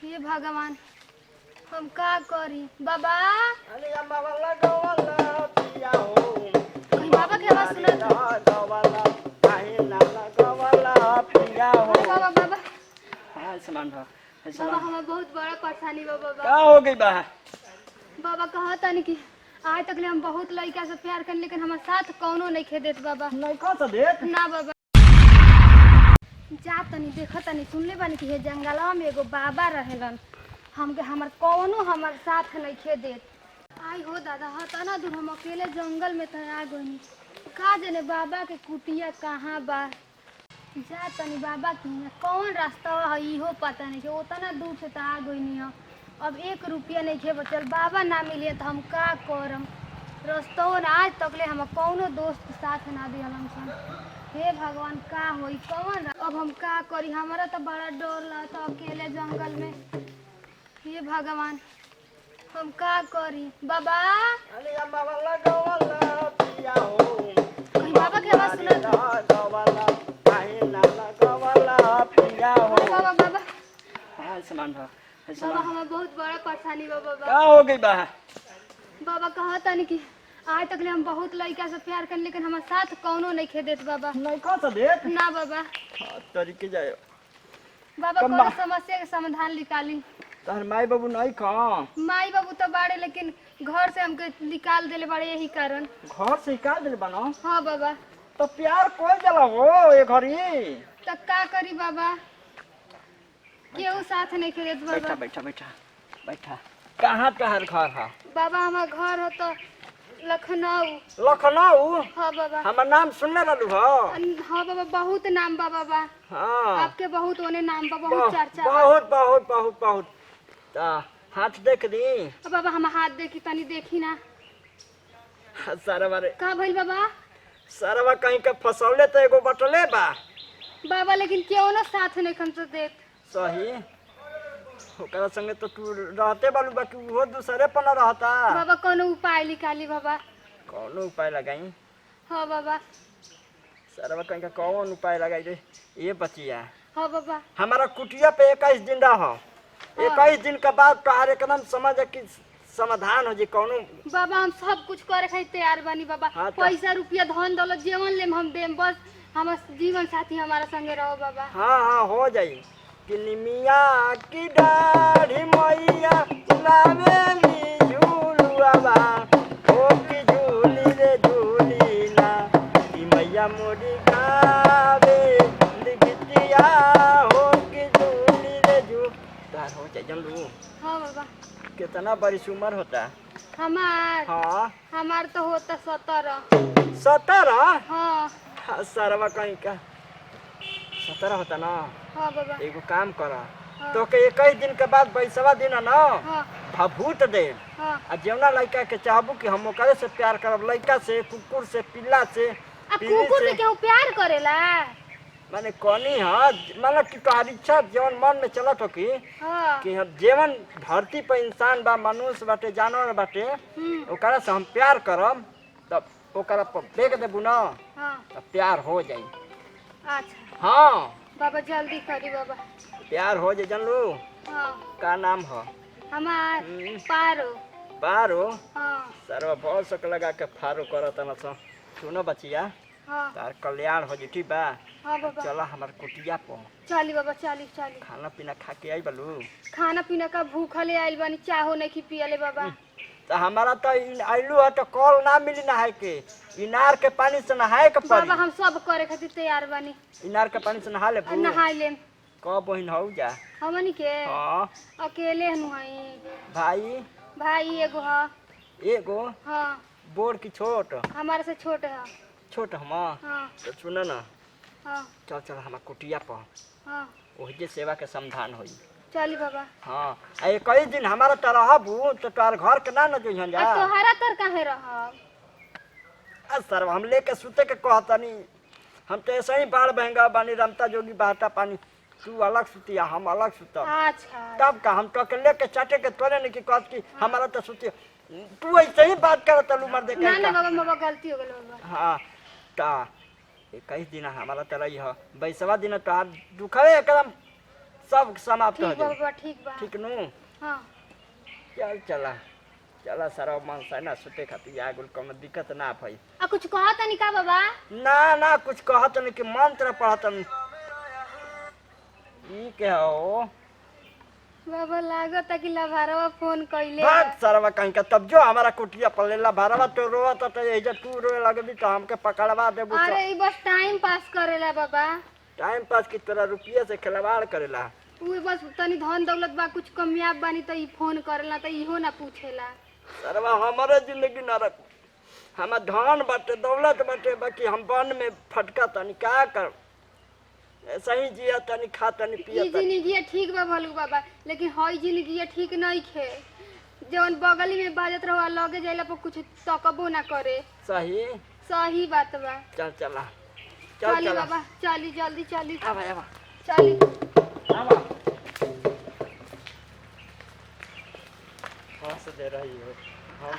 हे भगवान हम का करी बाबा। अरे बाबा लगवाला पिया हो कहीं बाबा के आवाज सुना था। लगवाला काहे ना लगवाला पिया हो। अरे बाबा बाबा हां सामान हो बाबा हमें बहुत बड़ा परेशानी बा बाबा। का हो गई बा? बाबा कहता नहीं कि आज तक ले हम बहुत लड़का से प्यार कर लेकिन हमारे साथ कौनो नहीं खे देत बाबा। नहीं का तो देख ना बाबा जा तनी देखा तनी सुनले बानी कि हे जंगलवा में एगो बाबा रहेलन हमके हमार कौनो हमार साथ नहीं खे देत। आई हो दादा हता ना दूर हम अकेले जंगल में त आ गनी का जाने बाबा के कुटिया कहाँ बा। जा तनी बाबा की कौन रास्ता है इहो पता नहीं कि उतना दूर से त आ गईनी हो। अब 1 रुपया नहीं खे बचल बाबा ना मिले तो हम का करम। रास्तों आज तक ले हम कौनो दोस्त साथ ना दिहलन सन। हे भगवान का होई कौन अब हम का करी हमारा तो बड़ा डर लगता अकेले जंगल में। हे भगवान हम का करी बाबा। अरे बाबा लगवाला पिया हो कहीं बाबा के आवाज सुना था। लगवाला काहे ना लगवाला पिया हो। अरे बाबा बाबा हां सामान हो बाबा हमें बहुत बड़ा परेशानी बा बाबा। का हो गई बा? बाबा कहता नहीं कि आज तक ले हम बहुत लड़का से प्यार कर लेकिन हमारे साथ कौनो नहीं खे देत बाबा। नहीं का तो देख ना बाबा तरीके जाए बाबा कम्मा। कोनो समस्या के समाधान निकाली। तार माई बाबू नहीं का माई बाबू तो बाड़े लेकिन घर से हमके निकाल देले बाड़े यही कारण। घर से निकाल दिल बना हाँ बाबा तो प्यार कोई जला हो ये घरी। तब का करी बाबा केहू साथ नहीं खे देत बैठा बाबा। बैठा बैठा बैठा कहाँ तोहर घर है? बाबा हमार घर हो तो लखनऊ। लखनऊ? हाँ बाबा हमार नाम सुनने रहलू हो? हाँ बाबा बहुत नाम बा बाबा। हाँ आपके बहुत ओने नाम बा बहुत चर्चा बा। बहुत बहुत बहुत बहुत ता हाथ देख दी अब बाबा हम हाथ देखी तनी देखी ना सारा बारे का भइल बाबा। सारा कहीं का फसौले तो एगो बटले बा। बाबा लेकिन क्यों ना साथ नहीं खन से देत। सही ओकरा संगे तो तू रहते बालू बाकी वो दूसरे पर न रहता। बाबा कोनो उपाय निकाली बाबा। कौन उपाय लगाई? हाँ बाबा सारा कहीं का कौन उपाय लगाई रे ये बचिया? हाँ बाबा हमारा कुटिया पे 21 दिन रह 21 दिन के बाद तोहार एकदम समझ कि समाधान हो जी कौनो। बाबा हम सब कुछ करे खातिर तैयार बानी बाबा। हाँ तो- पैसा रुपया धन दौलत जीवन लेम हम देम बस हमार जीवन साथी हमारा संगे रहो बाबा। हाँ हाँ हो जाई कि निमिया की डाढ़ी मैया लावेली झूलुआवा ओ की झूली रे झूली ना कि मैया मोरी गावे लिखतिया हो की झूली रे झूल। तार हो जाए जन लू हाँ बाबा कितना बड़ी उम्र होता? हमार हाँ हमार तो होता 17। 17? हाँ सरवा कहीं का 17 होता ना? हाँ बाबा एगो काम कर हाँ। तो के 21 दिन के बाद पैसवा दिन ना हाँ भभूत दे हाँ आ जौना लड़का के चाहबू कि हम ओकरे से प्यार करब लड़का से कुकुर से पिल्ला से आ पीली कुकुर से से केहू प्यार करेला। माने कौनी है मतलब कि तोहार इच्छा जौन मन में चलत हो हाँ कि हम जीवन धरती पर इंसान बा मनुष्य बाटे जानवर बाटे ओकरा से हम प्यार करब तब ओकरा पर फेंक देबू ना हाँ तब प्यार हो जाई। अच्छा हाँ बाबा जल्दी करी बाबा। प्यार हो जाए जानलू। हाँ का नाम है? हमार हम्म। पारो। पारो? हाँ सरवा बहुत शक लगा के फारो करत न स। सुनो बचिया हाँ तार कल्याण हो जी ठीक बा। हाँ बाबा चला हमार कुटिया पर चली बाबा चली चली। खाना पीना खा के आई बलू। खाना पीना का भूखले आइल बानी चाहो नहीं की पियले बाबा। तो हमारा तो आइलू है तो कल ना मिली नहाए के इनार के पानी से नहाए के बाबा पड़ी। हम सब करे खातिर तैयार बानी। इनार के पानी से नहा ले नहाई लेम। कब बहिन हो जा? हमनी के हाँ अकेले हनु हई। भाई भाई एगो है। एगो हाँ बोर की छोट? हमारे से छोट है। छोट हम हाँ तो सुन ना हाँ चल चल हमार कुटिया पर हाँ वही सेवा के समाधान होई। चली बाबा। हाँ आ कई दिन हमारा तो रहबू तो तोहार घर के ना न जोइहन जा। तोहरा तर काहे रहब? सर हम लेके सुते के कहतनी हम तो ऐसे ही बाढ़ बहंगा बानी रमता जोगी बहता पानी तू अलग सुतिया हम अलग सुतब। अच्छा तब का हम तो के लेके चाटे के तोरे नहीं कि कहत कि हमारा तो सुतिया तू ऐसे ही बात करत लू मर दे के। ना ना बाबा बाबा गलती हो गई बाबा। हाँ ता 21 दिन हमारा तरह ही है 22वां दिन तोहार दुखवे एकदम सब समाप्त हो ठीक बा जाई बाबा ठीक बा ठीक नु हाँ चल चला चला सारा मन से ना सुते खातिर आ गेल कोनो दिक्कत ना भई आ कुछ कहता नहीं का बाबा ना ना कुछ कहत नहीं कि मंत्र पढ़त नहीं ई के हो बाबा लागत कि लभारवा फोन कइले भाग सरवा कहीं का तब जो हमारा कुटिया पर लेला भारवा तो रोवत तो एजा तू रोए लगबी तो हमके पकड़वा देबू अरे ई बस टाइम पास करेला बाबा टाइम पास की तरह रुपया से खिलवाड़ करेला उ बस तनी धन दौलत बा कुछ कमियाब बानी त ई फोन करेला त इहो ना पूछेला सरवा हमारे जिंदगी न रख हमार धन बाटे दौलत बाटे बाकी हम वन में फटका तनी का कर ऐसा ही जिया तनी खा तनी पिया ई तनी जिंदगी ठीक बा भलू बाबा लेकिन हई जिंदगी ठीक नहीं खे जवन बगली में बाजत रहो लगे जाइला पर कुछ तकबो ना करे सही सही बात बा चल चला चल चली चला बाबा चली जल्दी चली आवा आवा चली आवा हंस दे रही हो हाँ